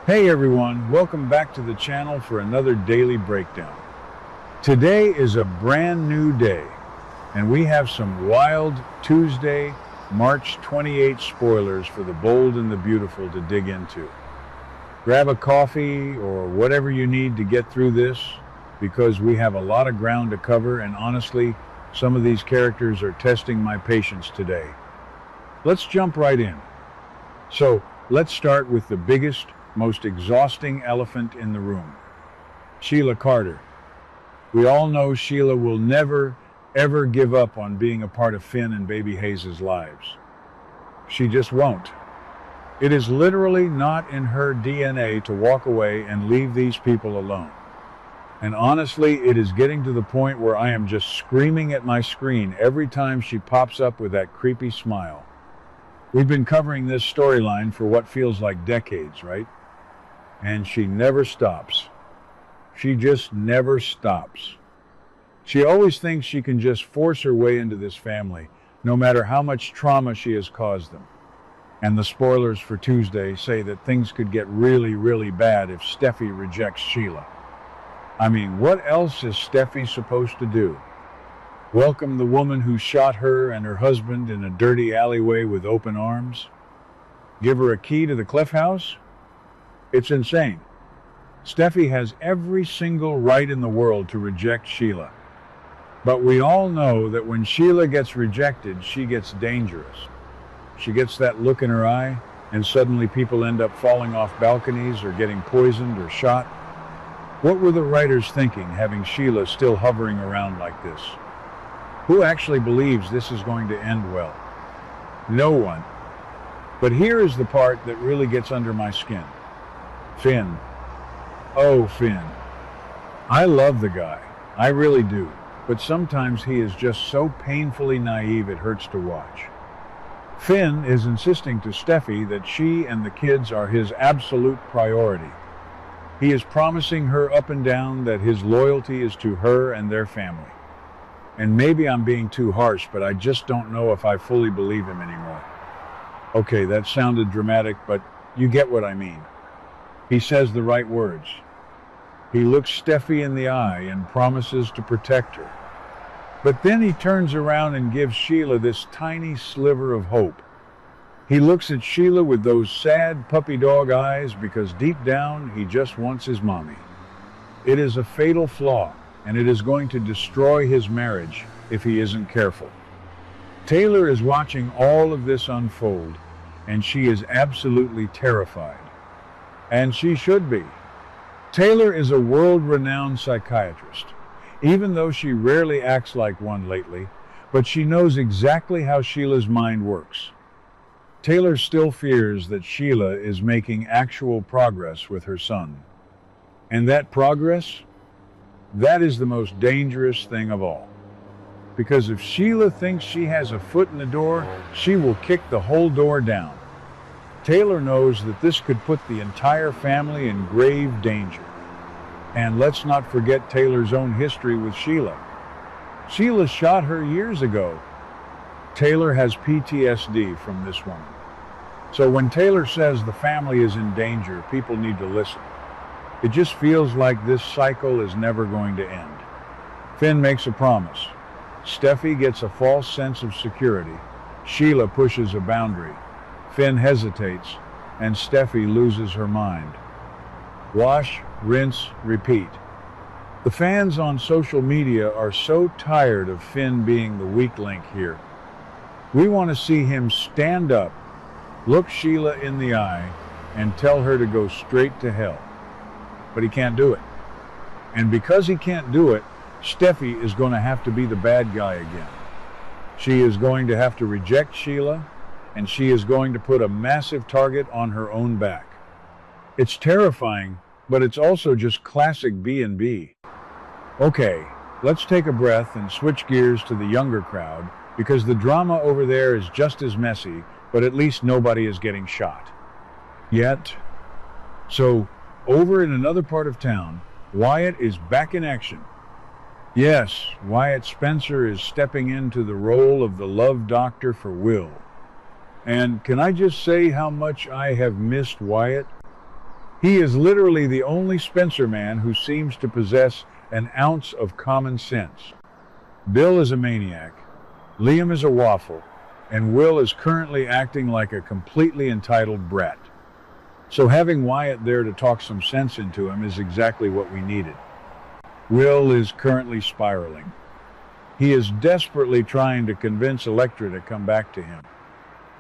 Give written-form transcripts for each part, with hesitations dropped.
Hey everyone, welcome back to the channel for another daily breakdown. Today is a brand new day, and we have some wild Tuesday, March 28 spoilers for the bold and the beautiful to dig into. Grab a coffee or whatever you need to get through this, because we have a lot of ground to cover, and honestly, some of these characters are testing my patience today. Let's jump right in. So, let's start with the biggest, most exhausting elephant in the room. Sheila Carter. We all know Sheila will never, ever give up on being a part of Finn and baby Hayes' lives. She just won't. It is literally not in her DNA to walk away and leave these people alone. And honestly, it is getting to the point where I am just screaming at my screen every time she pops up with that creepy smile. We've been covering this storyline for what feels like decades, right? And she never stops. She just never stops. She always thinks she can just force her way into this family, no matter how much trauma she has caused them. And the spoilers for Tuesday say that things could get really, really bad if Steffi rejects Sheila. I mean, what else is Steffi supposed to do? Welcome the woman who shot her and her husband in a dirty alleyway with open arms? Give her a key to the Cliff House? It's insane. Steffi has every single right in the world to reject Sheila. But we all know that when Sheila gets rejected, she gets dangerous. She gets that look in her eye, and suddenly people end up falling off balconies or getting poisoned or shot. What were the writers thinking, having Sheila still hovering around like this? Who actually believes this is going to end well? No one. But here is the part that really gets under my skin. Finn. Oh, Finn. I love the guy. I really do. But sometimes he is just so painfully naive it hurts to watch. Finn is insisting to Steffi that she and the kids are his absolute priority. He is promising her up and down that his loyalty is to her and their family. And maybe I'm being too harsh, but I just don't know if I fully believe him anymore. Okay, that sounded dramatic, but you get what I mean. He says the right words. He looks Steffi in the eye and promises to protect her. But then he turns around and gives Sheila this tiny sliver of hope. He looks at Sheila with those sad puppy dog eyes because deep down he just wants his mommy. It is a fatal flaw, and it is going to destroy his marriage if he isn't careful. Taylor is watching all of this unfold, and she is absolutely terrified. And she should be. Taylor is a world-renowned psychiatrist, even though she rarely acts like one lately, but she knows exactly how Sheila's mind works. Taylor still fears that Sheila is making actual progress with her son. And that progress, that is the most dangerous thing of all. Because if Sheila thinks she has a foot in the door, she will kick the whole door down. Taylor knows that this could put the entire family in grave danger. And let's not forget Taylor's own history with Sheila. Sheila shot her years ago. Taylor has PTSD from this woman. So when Taylor says the family is in danger, people need to listen. It just feels like this cycle is never going to end. Finn makes a promise. Steffi gets a false sense of security. Sheila pushes a boundary. Finn hesitates, and Steffi loses her mind. Wash, rinse, repeat. The fans on social media are so tired of Finn being the weak link here. We want to see him stand up, look Sheila in the eye, and tell her to go straight to hell. But he can't do it. And because he can't do it, Steffi is going to have to be the bad guy again. She is going to have to reject Sheila, and she is going to put a massive target on her own back. It's terrifying, but it's also just classic B&B. Okay, let's take a breath and switch gears to the younger crowd, because the drama over there is just as messy, but at least nobody is getting shot. Yet. So, over in another part of town, Wyatt is back in action. Yes, Wyatt Spencer is stepping into the role of the love doctor for Will. And can I just say how much I have missed Wyatt? He is literally the only Spencer man who seems to possess an ounce of common sense. Bill is a maniac, Liam is a waffle, and Will is currently acting like a completely entitled brat. So having Wyatt there to talk some sense into him is exactly what we needed. Will is currently spiraling. He is desperately trying to convince Elektra to come back to him.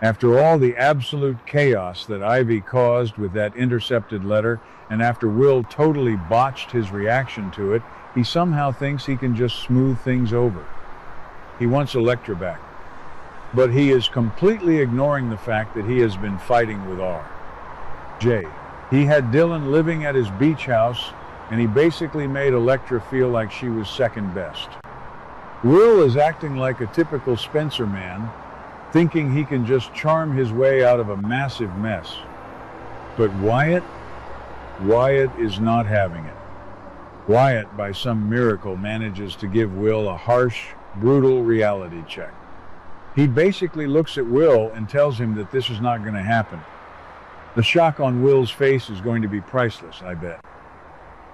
After all the absolute chaos that Ivy caused with that intercepted letter, and after Will totally botched his reaction to it, he somehow thinks he can just smooth things over. He wants Elektra back. But he is completely ignoring the fact that he has been fighting with R.J. He had Dylan living at his beach house, and he basically made Elektra feel like she was second best. Will is acting like a typical Spencer man, thinking he can just charm his way out of a massive mess. But Wyatt is not having it. Wyatt, by some miracle, manages to give Will a harsh, brutal reality check. He basically looks at Will and tells him that this is not going to happen. The shock on Will's face is going to be priceless, I bet.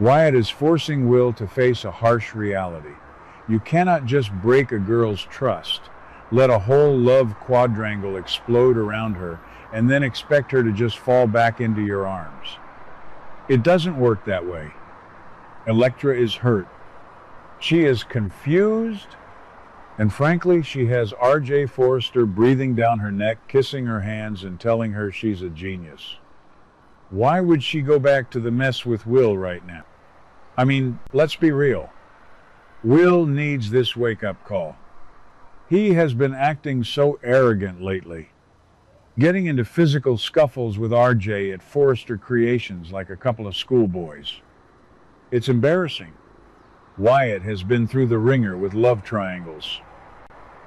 Wyatt is forcing Will to face a harsh reality. You cannot just break a girl's trust, let a whole love quadrangle explode around her, and then expect her to just fall back into your arms. It doesn't work that way. Elektra is hurt. She is confused, and frankly, she has R.J. Forrester breathing down her neck, kissing her hands, and telling her she's a genius. Why would she go back to the mess with Will right now? I mean, let's be real. Will needs this wake-up call. He has been acting so arrogant lately, getting into physical scuffles with RJ at Forrester Creations like a couple of schoolboys. It's embarrassing. Wyatt has been through the ringer with love triangles.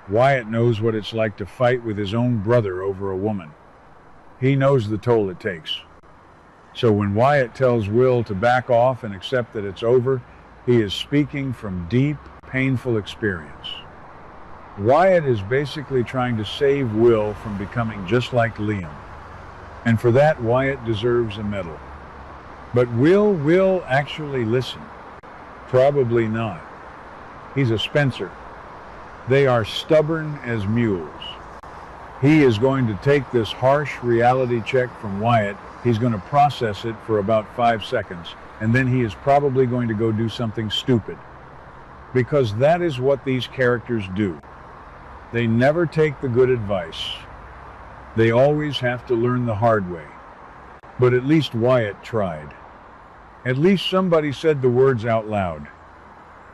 Wyatt knows what it's like to fight with his own brother over a woman. He knows the toll it takes. So when Wyatt tells Will to back off and accept that it's over, he is speaking from deep, painful experience. Wyatt is basically trying to save Will from becoming just like Liam. And for that, Wyatt deserves a medal. But Will actually listen? Probably not. He's a Spencer. They are stubborn as mules. He is going to take this harsh reality check from Wyatt. He's going to process it for about 5 seconds, and then he is probably going to go do something stupid. Because that is what these characters do. They never take the good advice. They always have to learn the hard way. But at least Wyatt tried. At least somebody said the words out loud.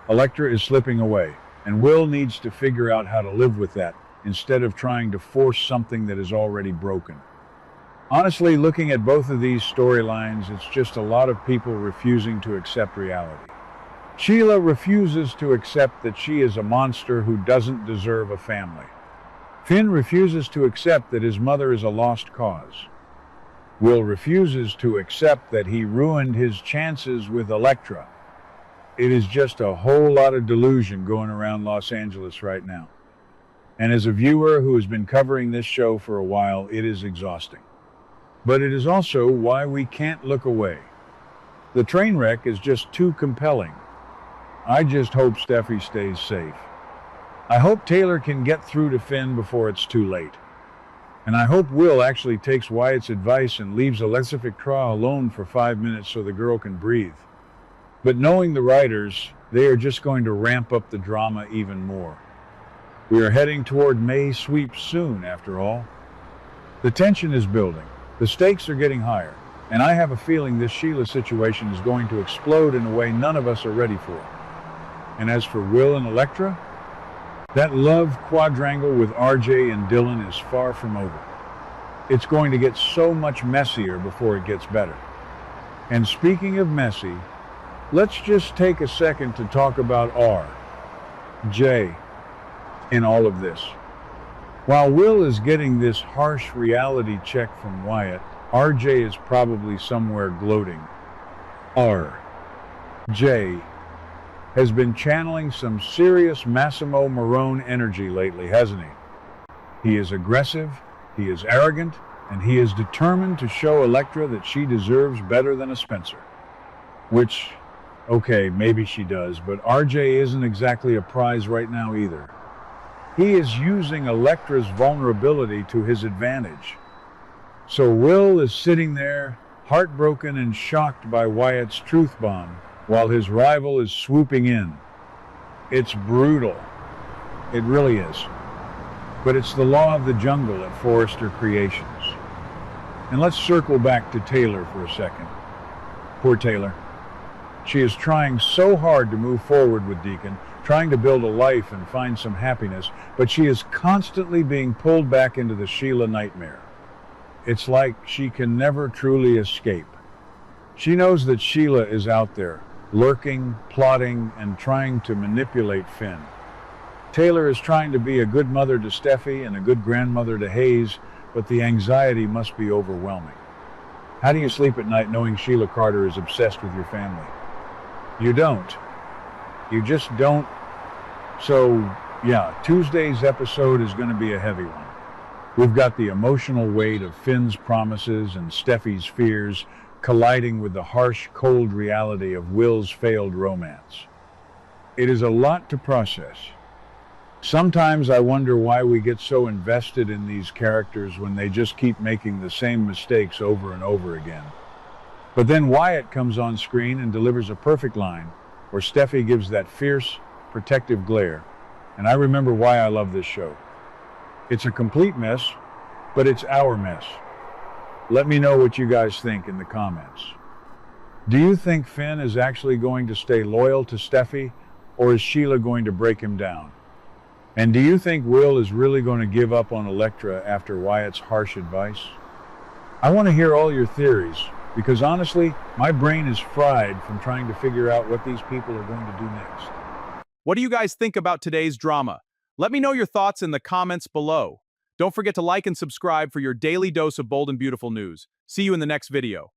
Elektra is slipping away, and Will needs to figure out how to live with that instead of trying to force something that is already broken. Honestly, looking at both of these storylines, it's just a lot of people refusing to accept reality. Sheila refuses to accept that she is a monster who doesn't deserve a family. Finn refuses to accept that his mother is a lost cause. Will refuses to accept that he ruined his chances with Elektra. It is just a whole lot of delusion going around Los Angeles right now. And as a viewer who has been covering this show for a while, it is exhausting. But it is also why we can't look away. The train wreck is just too compelling. I just hope Steffi stays safe. I hope Taylor can get through to Finn before it's too late. And I hope Will actually takes Wyatt's advice and leaves Alexa Victra alone for 5 minutes so the girl can breathe. But knowing the writers, they are just going to ramp up the drama even more. We are heading toward May sweep soon, after all. The tension is building. The stakes are getting higher. And I have a feeling this Sheila situation is going to explode in a way none of us are ready for. And as for Will and Elektra, that love quadrangle with RJ and Dylan is far from over. It's going to get so much messier before it gets better. And speaking of messy, let's just take a second to talk about RJ in all of this. While Will is getting this harsh reality check from Wyatt, RJ is probably somewhere gloating. RJ has been channeling some serious Massimo Marone energy lately, hasn't he? He is aggressive, he is arrogant, and he is determined to show Elektra that she deserves better than a Spencer. Which, okay, maybe she does, but RJ isn't exactly a prize right now either. He is using Elektra's vulnerability to his advantage. So Will is sitting there, heartbroken and shocked by Wyatt's truth bomb, while his rival is swooping in. It's brutal. It really is. But it's the law of the jungle at Forrester Creations. And let's circle back to Taylor for a second. Poor Taylor. She is trying so hard to move forward with Deacon, trying to build a life and find some happiness, but she is constantly being pulled back into the Sheila nightmare. It's like she can never truly escape. She knows that Sheila is out there, lurking, plotting, and trying to manipulate Finn. Taylor is trying to be a good mother to Steffi and a good grandmother to Hayes, but the anxiety must be overwhelming. How do you sleep at night knowing Sheila Carter is obsessed with your family? You don't. You just don't. So, yeah, Tuesday's episode is going to be a heavy one. We've got the emotional weight of Finn's promises and Steffi's fears colliding with the harsh, cold reality of Will's failed romance. It is a lot to process. Sometimes I wonder why we get so invested in these characters when they just keep making the same mistakes over and over again. But then Wyatt comes on screen and delivers a perfect line, where Steffi gives that fierce, protective glare, and I remember why I love this show. It's a complete mess, but it's our mess. Let me know what you guys think in the comments. Do you think Finn is actually going to stay loyal to Steffi, or is Sheila going to break him down? And do you think Will is really going to give up on Elektra after Wyatt's harsh advice? I want to hear all your theories, because honestly, my brain is fried from trying to figure out what these people are going to do next. What do you guys think about today's drama? Let me know your thoughts in the comments below. Don't forget to like and subscribe for your daily dose of bold and beautiful news. See you in the next video.